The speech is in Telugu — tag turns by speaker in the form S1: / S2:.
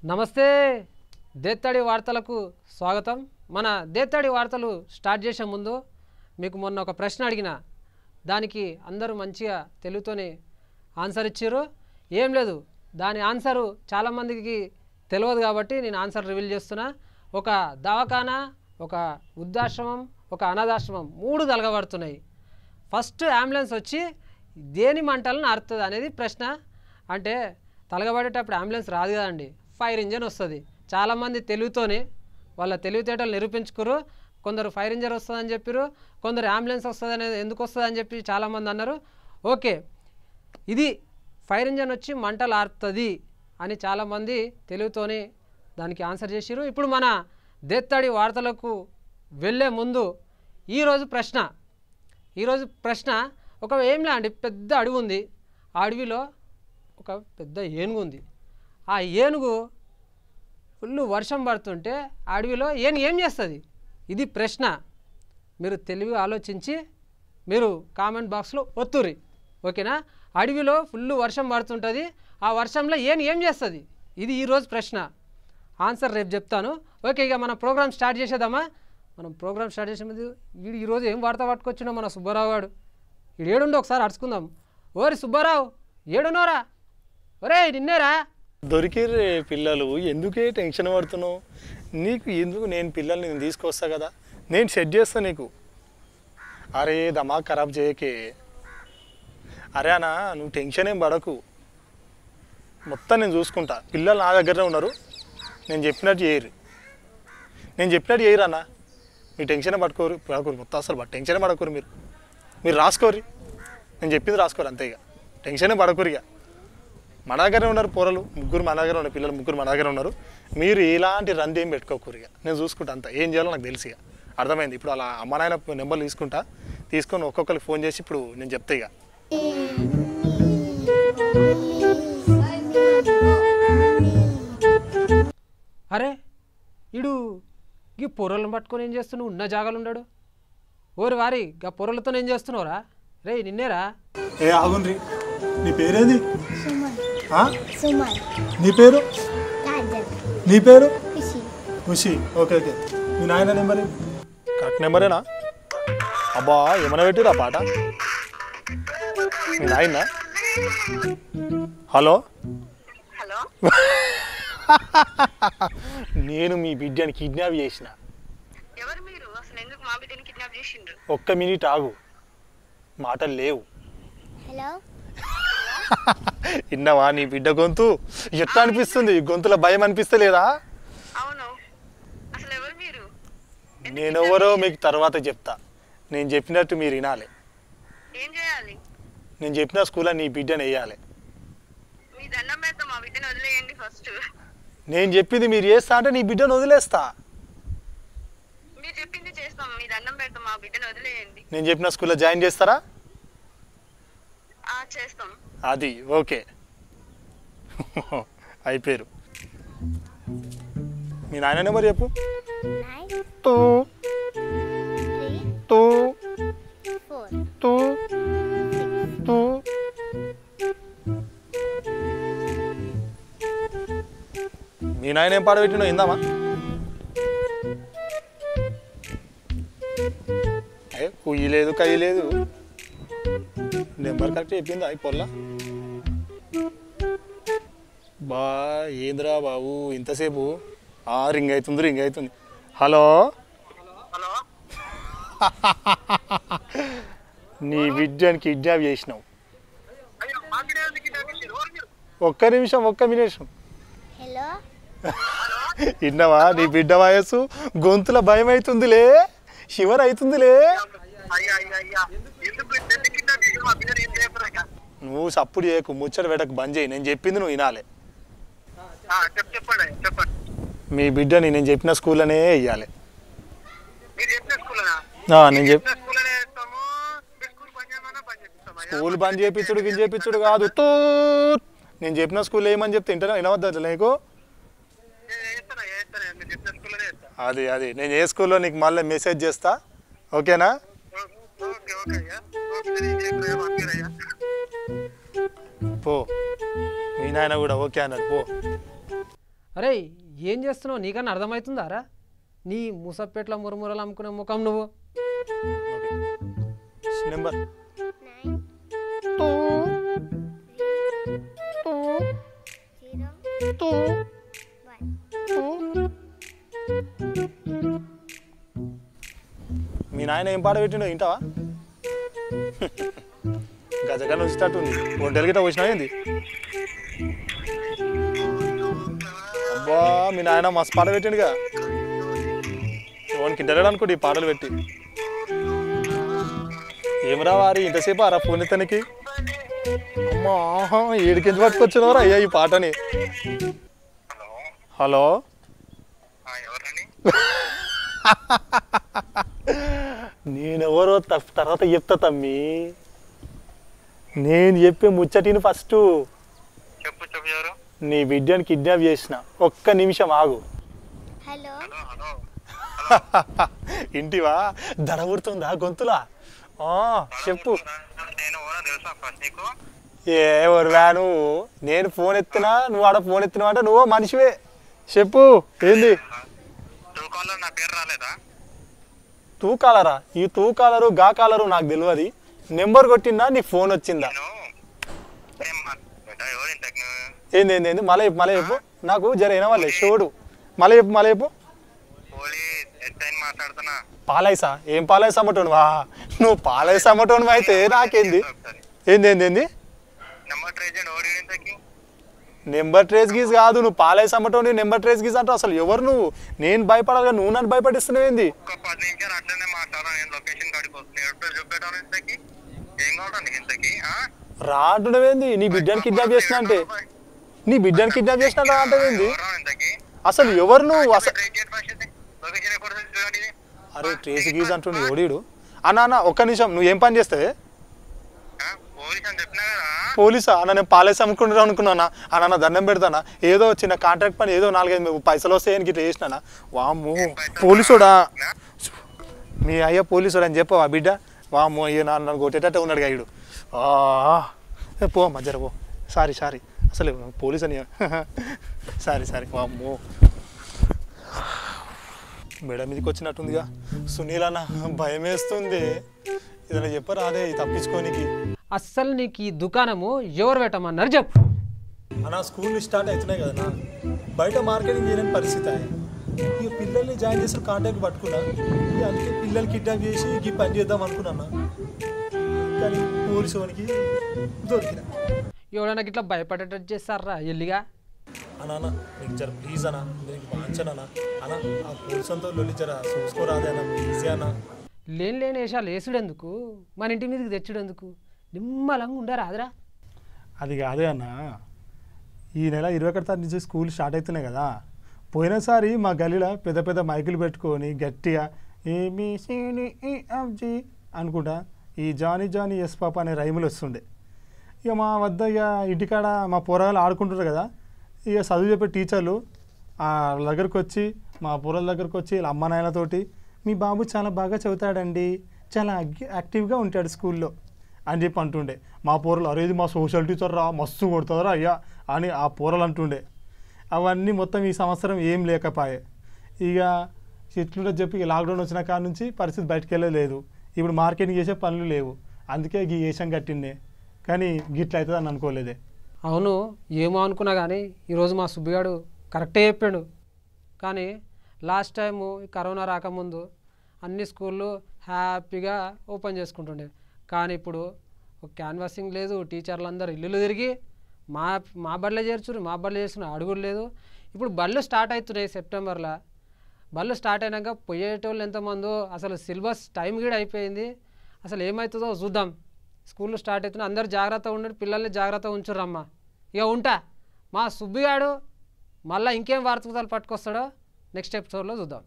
S1: నమస్తే దేత్తడి వార్తలకు స్వాగతం. మన దేత్తడి వార్తలు స్టార్ట్ చేసే ముందు మీకు మొన్న ఒక ప్రశ్న అడిగిన దానికి అందరూ మంచిగా తెలుగుతోనే ఆన్సర్ ఇచ్చారు. ఏం లేదు, దాని ఆన్సరు చాలామందికి తెలియదు కాబట్టి నేను ఆన్సర్ రివీల్ చేస్తున్నా. ఒక దవాఖానా, ఒక వృద్ధాశ్రమం, ఒక అనాథాశ్రమం 3 తలగబడుతున్నాయి. ఫస్ట్ అంబులెన్స్ వచ్చి దేని మంటలను అరుతుంది అనేది ప్రశ్న. అంటే తలగబడేటప్పుడు అంబులెన్స్ రాదు కదండి, ఫైర్ ఇంజన్ వస్తుంది. చాలామంది తెలుగుతోనే వాళ్ళ తెలివితేటలు నిరూపించుకురు. కొందరు ఫైర్ ఇంజన్ వస్తుందని చెప్పారు, కొందరు అంబులెన్స్ వస్తుంది అనేది ఎందుకు వస్తుంది అని చెప్పి చాలామంది అన్నారు. ఓకే, ఇది ఫైర్ ఇంజన్ వచ్చి మంటలు ఆరుతుంది అని చాలామంది తెలుగుతోనే దానికి ఆన్సర్ చేసిరు. ఇప్పుడు మన దేత్తడి వార్తలకు వెళ్ళే ముందు ఈరోజు ప్రశ్న ఒక ఏంలా అండి, పెద్ద అడవి ఉంది. ఆ అడవిలో ఒక పెద్ద ఏనుగు ఉంది. ఆ ఏనుగు ఫుల్ వర్షం పడుతుంటే ఆ అడవిలో ఏం చేస్తుంది? ఇది ప్రశ్న. మీరు తెలివి ఆలోచించి మీరు కామెంట్ బాక్స్లో ఒత్తురి, ఓకేనా? అడవిలో ఫుల్ వర్షం పడుతుంటుంది, ఆ వర్షంలో ఏం చేస్తుంది? ఇది ఈరోజు ప్రశ్న. ఆన్సర్ రేపు చెప్తాను. ఓకే, ఇక మన ప్రోగ్రామ్ స్టార్ట్ చేసేద్దామా? మనం ప్రోగ్రామ్ స్టార్ట్ చేసే ముందు ఈరోజు ఏం వార్త పట్టుకొచ్చినా మన సుబ్బారావు గారు వీడు ఏడుండో ఒకసారి అడుచుకుందాం. ఓరి సుబ్బారావు, ఏడున్నోరా? ఒరే నిన్నేరా
S2: దొరికిర్రే పిల్లలు, ఎందుకే టెన్షన్ పడుతున్నావు? నీకు ఎందుకు, నేను పిల్లల్ని నేను తీసుకొస్తా కదా, నేను సెట్ చేస్తా నీకు. అరే దమాక్ ఖరాబ్ చేయకే. అరే అన్న, నువ్వు టెన్షన్ ఏం పడకు, మొత్తం నేను చూసుకుంటా. పిల్లలు నా దగ్గరనే ఉన్నారు, నేను చెప్పినట్టు చేయరు అన్న. మీరు టెన్షన్ పడుకోరు మొత్తం, అసలు టెన్షన్ పడకూరు. మీరు రాసుకోరు, నేను చెప్పింది రాసుకోరు అంతే. ఇక టెన్షనే పడకూరు. ఇక మన దగ్గరే ఉన్నారు పోరలు ముగ్గురు, మన దగ్గర ఉన్నారు పిల్లలు ముగ్గురు, మన దగ్గర ఉన్నారు. మీరు ఎలాంటి రంది ఏం పెట్టుకోకూరు. ఇక నేను చూసుకుంటా అంతా, ఏం చేయాలో నాకు తెలిసి. ఇక అర్థమైంది. ఇప్పుడు అలా అమ్మ నాయన నెంబర్లు తీసుకొని ఒక్కొక్కరికి ఫోన్ చేసి ఇప్పుడు నేను చెప్తా. ఇక
S1: అరే ఇడు ఈ పొరలను పట్టుకొని ఏం చేస్తున్నావు? ఉన్న జాగాలు ఉన్నాడు. ఓరి వారి గా పొరలతో ఏం చేస్తున్నావురా? రే నిన్నేరా?
S2: ఏ ఆగుండ్రి, నీ పేరేది? నీ పేరు? నీ పేరు ఖుషి. ఓకే ఓకే, మీ నాయన నెంబర్ కరెక్ట్ నెంబరేనా? అబ్బా ఏమైనా పెట్టిరా పాట మీ నాయన? హలో నేను మీ బిడ్డని కిడ్నాప్ చేసిన. ఒక్క మినిట్ ఆగు, మాటలు లేవు. విన్నావా నీ బిడ్డ గొంతు ఎట్లా అనిపిస్తుంది? గొంతులో భయం అనిపిస్తలేదా? నేనెవరో మీకు తర్వాత చెప్తా. నేను చెప్పినట్టు మీరు వినాలి. నేను చెప్పిన స్కూల్లో నీ బిడ్డను వేయాలి. నేను చెప్పింది మీరు చేస్తా అంటే నీ బిడ్డను వదిలేస్తా. నేను చెప్పిన స్కూల్లో జాయిన్ చేస్తారా? అది ఓకే, అయిపోయారు. మీ నాయన నెంబర్ చెప్పు. మీ నాయన ఏం పాడబెట్టినో ఇందామా? కుయ్యి లేదు కయ్యి లేదు, నెంబర్ కరెక్ట్ చెప్పింది. అయి పొల్ల బా ఏంద్రా బాబు ఇంతసేపు? రింగ్ అవుతుంది. హలో నీ బిడ్డని కిడ్నాప్ చేసినావు. ఒక్క నిమిషం విన్నావా? నీ బిడ్డ వయస్సు గొంతుల భయం అవుతుందిలే, షివర్ అవుతుందిలే. నువ్వు సప్పుడు చేయకు, ముచ్చట పెట్టకు, బంద్ చేయి. నేను చెప్పింది నువ్వు వినాలి. మీ బిడ్డని నేను చెప్పిన స్కూల్లోనే వెయ్యాలి. స్కూల్ బంద్ చేయించుడు కాదు, నేను చెప్పిన స్కూల్లో ఏమని చెప్తే వినవద్దు నీకు. అది నేను ఏ స్కూల్లో నీకు మళ్ళీ మెసేజ్ చేస్తా, ఓకేనా? పో, మీ నాయన కూడా ఓకే అన్నాడు, పో.
S1: అరే ఏం చేస్తున్నావు నీకన్నా అర్థమవుతుందారా నీ ముసప్పేట్ల మురమురలు అమ్ముకునే ముఖం నువ్వు
S2: నెంబర్
S3: 9
S2: మీ నాయన ఏం పాట పెట్టిండో వింటావా గజగన్న వచ్చేటట్టుంది ఒంటెలు గిట్ట వచ్చినా ఏంది అబ్బా మీ నాయన మస్తు పాట పెట్టిండుగా వానికి ఇంటలేడు అనుకోండి ఈ పాటలు పెట్టి ఏమరా వారి ఇంతసేపు అరా ఫోన్ ఇతనికి అమ్మా ఏడికించి పట్టుకొచ్చినవరా అయ్యా ఈ పాటని హలో నేనెవరో తర్వాత చెప్తా తమ్మి నేను చెప్పే ముచ్చటిని ఫస్ట్ నీ బిడ్డని కిడ్నాప్ చేసిన ఒక్క నిమిషం ఆగు
S3: హలో
S2: ఇంటివా దడబుడుతుందా గొంతులా చెప్పు ఎవరువా నువ్వు నేను ఫోన్ ఎత్తినా నువ్వు ఆడ ఫోన్ ఎత్తినావు అంటే నువ్వు మనిషివే చెప్పు ఏంది తూ కాలరా ఈ తూ కాలరు గా కాలరు నాకు తెలియదు నెంబర్ కొట్టిందా నీకు ఫోన్ వచ్చిందా ఏంది ఏంది ఏంది మళ్ళీ చెప్పు మళ్ళీ చెప్పు నాకు జర వినవాలే షోడు మళ్ళీ చెప్పు పాలైసా ఏం పాలైసా అమ్మటోనువా నువ్వు పాలైసా అమ్మటోనువా అయితే నాకేంది ఏంది ఏంది ఏంది నెంబర్ ట్రేస్ గీజ్ కాదు నువ్వు పాలైసా అమ్మటోని నెంబర్ ట్రేస్ గీజ్ అంటావు అసలు ఎవరు నువ్వు నేను భయపడాలి నువ్వు నన్ను భయపడిస్తున్నావు ఏంది రాంటున్నావేంది నీ బిడ్డని కిడ్నాప్ చేసిన అంటే నీ బిడ్డని కిడ్నాప్ చేసిన అంటే ఏంది అసలు ఎవరు నువ్వు అసలు అరే ట్రేస్ గీజ్ అంటుండు ఎవడీడు అన్న ఒక్క నిమిషం నువ్వు ఏం పని చేస్తావే పోలీసా అన్న నేను పాలేసి అమ్ముకుంటా అనుకున్నానా అన్న దండం పెడతానా ఏదో చిన్న కాంట్రాక్ట్ పని ఏదో 4-5 పైసలు వస్తాయని ఇట్లా చేసినానా వామ్మో పోలీసుడా మీ అయ్యా పోలీసుడు అని చెప్పవా బిడ్డ వామ్మో అయ్యో నన్ను కొట్టేటట్టే ఉన్నాడు గాయుడు పో మధ్యర పో సారీ అసలు పోలీస్ అని సారీ వామ్మో మేడం మీదకి వచ్చినట్టుందిగా సునీల్ అన్న భయం వేస్తుంది ఏదైనా చెప్పరా అదే తప్పించుకోనికి
S1: అస్సలు నీకు ఈ దుకాణము ఎవరు పెట్టమన్నారు చెప్పు
S2: అన్న స్కూల్ స్టార్ట్ అవుతున్నాయి కదా బయట మార్కెటింగ్ చేయలేని పరిస్థితి ఇక పిల్లల్ని జాయిన్ చేసి కాంటాక్ట్ పట్టుకున్నా అందుకే పిల్లలు కిడ్నాప్ చేసి ఈ పని చేద్దాం అనుకున్నా కానీ పోలీసు వానికి దొరికిన
S1: ఎవడన్నా ఇట్లా భయపడేటట్టు చేస్తారా ఎల్లిగా
S2: అన్న నీకు జర ప్లీజ్ అన్న నీకు వాంచనా అన్న ఆ పోలీసు అంతా లొల్లి జర చూసుకోరాదే అన్న ప్లీజ్ అన్న
S1: లేని వేషాలు వేసుడెందుకు మన ఇంటి మీదకి తెచ్చుడెందుకు నిమ్మలంగా ఉండరాదురా
S2: అది కాదే అన్న ఈ నెల 21 తారీఖు నుంచి స్కూల్ స్టార్ట్ అవుతున్నాయి కదా పోయినసారి మా గల్లీలో పెద్ద పెద్ద మైకులు పెట్టుకొని గట్టిగా ఏబిసిడిఈఎఫ్జి అనుకుంటా ఈ జానీ ఎస్ పాప అనే రైములు వస్తుండే ఇక మా వద్ద ఇక ఇంటికాడ మా పోరగాళ్ళు ఆడుకుంటారు కదా ఇక చదువు చెప్పే టీచర్లు దగ్గరకు వచ్చి మా పోరల దగ్గరకు వచ్చి వీళ్ళ అమ్మ నాయనతోటి మీ బాబు చాలా బాగా చదువుతాడండి చాలా యాక్టివ్గా ఉంటాడు స్కూల్లో అని చెప్పి అంటుండే మా పోరలు అరే ఇది మా సోషల్ టీచర్ రా మస్తు కొడతారా అయ్యా అని ఆ పోరలు అంటుండే అవన్నీ మొత్తం ఈ సంవత్సరం ఏం లేకపోయే ఇక ఎట్లుంటే చెప్పి లాక్డౌన్ వచ్చిన కాడ నుంచి పరిస్థితి బయటకు వెళ్ళలేదు ఇప్పుడు మార్కెటింగ్ చేసే పనులు లేవు అందుకే ఈ వేషం కట్టిండే కానీ గిట్ల అవుతుంది అని అనుకోలేదే
S1: అవును ఏమో అనుకున్నా కానీ ఈరోజు మా సుబ్బిగాడు కరెక్టే చెప్పాడు కానీ లాస్ట్ టైము కరోనా రాకముందు అన్ని స్కూళ్ళు హ్యాపీగా ఓపెన్ చేసుకుంటుండే కానీ ఇప్పుడు ఒక క్యాన్వాసింగ్ లేదు టీచర్లు అందరూ ఇల్లు తిరిగి మా బళ్ళే చేస్తున్నారు అడుగులు లేదు ఇప్పుడు బళ్ళు స్టార్ట్ అవుతున్నాయి సెప్టెంబర్లో బళ్ళు స్టార్ట్ అయినాక పోయేటోళ్ళు ఎంతమందో అసలు సిలబస్ టైం కూడా అయిపోయింది అసలు ఏమవుతుందో చూద్దాం స్కూళ్ళు స్టార్ట్ అవుతున్నాయి అందరూ జాగ్రత్తగా ఉండండి పిల్లల్ని జాగ్రత్తగా ఉంచుర్రమ్మా ఇక ఉంటా మా సుబ్బిగాడు మళ్ళీ ఇంకేం వార్తలు పట్టుకొస్తాడో నెక్స్ట్ ఎపిసోడ్లో చూద్దాం